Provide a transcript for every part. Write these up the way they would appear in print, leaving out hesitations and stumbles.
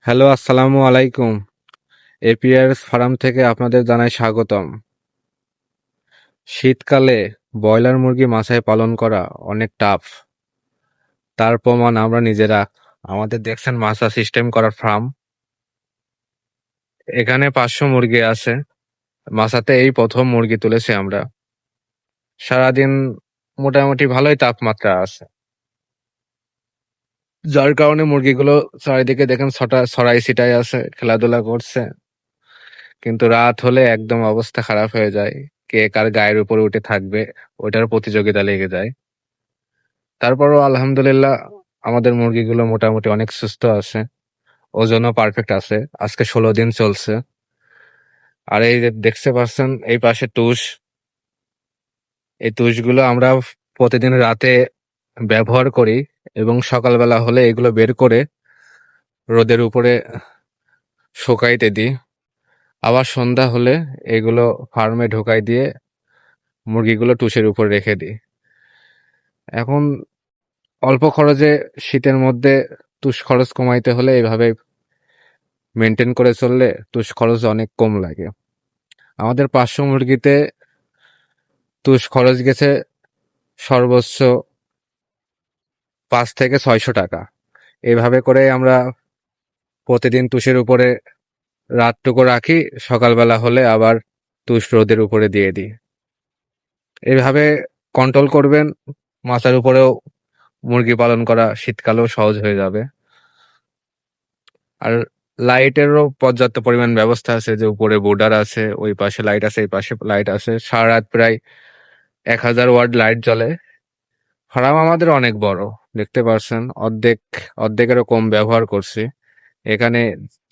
Hello, আসসালামু আলাইকুম। এপিআরএস farm থেকে আপনাদের জানাই স্বাগতম। শীতকালে ব্রয়লার মুরগি বাসায় পালন করা অনেক টাফ। তার প্রমাণ আমরা নিজেরা। আমাদের দেখছেন মাছা সিস্টেম করা ফার্ম। এখানে 500 মুরগি আছে। মাছাতে এই প্রথম মুরগি তুলেছি আমরা। সারাদিন মোটামুটি ভালোই তাপমাত্রা আছে, যার কারণে মুরগিগুলো চারিদিকে দেখেন ছড়াই ছিটাই আছে, খেলাধুলা করছে। কিন্তু রাত হলে একদম অবস্থা খারাপ হয়ে যায়। কে কার গায়ের উপরে উঠে থাকবে ওইটার প্রতিযোগিতা লেগে যায়। তারপরও আলহামদুলিল্লাহ আমাদের মুরগিগুলো মোটামুটি অনেক সুস্থ আছে, ওজনও পারফেক্ট আছে। আজকে 16 দিন চলছে। আর এই যে দেখতে পাচ্ছেন এই পাশে তুষ, এই তুষগুলো আমরা প্রতিদিন রাতে ব্যবহার করি এবং সকালবেলা হলে এগুলো বের করে রোদের উপরে শুকাইতে দিই। আবার সন্ধ্যা হলে এগুলো ফার্মে ঢোকাই দিয়ে মুরগিগুলো টুসের উপর রেখে দিই। এখন অল্প খরচে শীতের মধ্যে তুষ খরচ কমাইতে হলে এইভাবে মেনটেন করে চললে তুষ খরচ অনেক কম লাগে। আমাদের 500 মুরগিতে তুষ খরচ গেছে সর্বোচ্চ 500 থেকে 600 টাকা। এইভাবে করে আমরা প্রতিদিন তুষের উপরে রাতটুকু রাখি, সকালবেলা হলে আবার তুষ রোদের উপরে দিয়ে দিই। এইভাবে কন্ট্রোল করবেন, মাথার উপরেও মুরগি পালন করা শীতকালেও সহজ হয়ে যাবে। আর লাইটেরও পর্যাপ্ত পরিমাণ ব্যবস্থা আছে, যে উপরে বোর্ডার আছে, ওই পাশে লাইট আছে, এই পাশে লাইট আছে। সারা রাত প্রায় 1000 ওয়াট লাইট জ্বলে। ফার্ম আমাদের অনেক বড়, দেখতে পারছেন অর্ধেকেরও কম ব্যবহার করছি। এখানে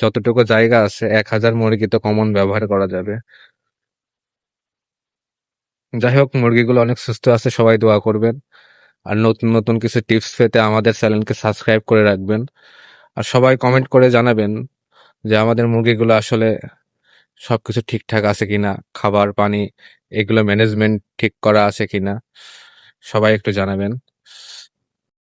যতটুকু জায়গা আছে 1000 মুরগি তো কমন ব্যবহার করা যাবে। যাই হোক, মুরগিগুলো অনেক সুস্থ আছে, সবাই দোয়া করবেন। আর নতুন নতুন কিছু টিপস পেতে আমাদের চ্যানেলকে সাবস্ক্রাইব করে রাখবেন। আর সবাই কমেন্ট করে জানাবেন যে আমাদের মুরগিগুলো আসলে সবকিছু ঠিকঠাক আছে কিনা, খাবার পানি এগুলো ম্যানেজমেন্ট ঠিক করা আছে কিনা। সবাই একটু জানাবেন।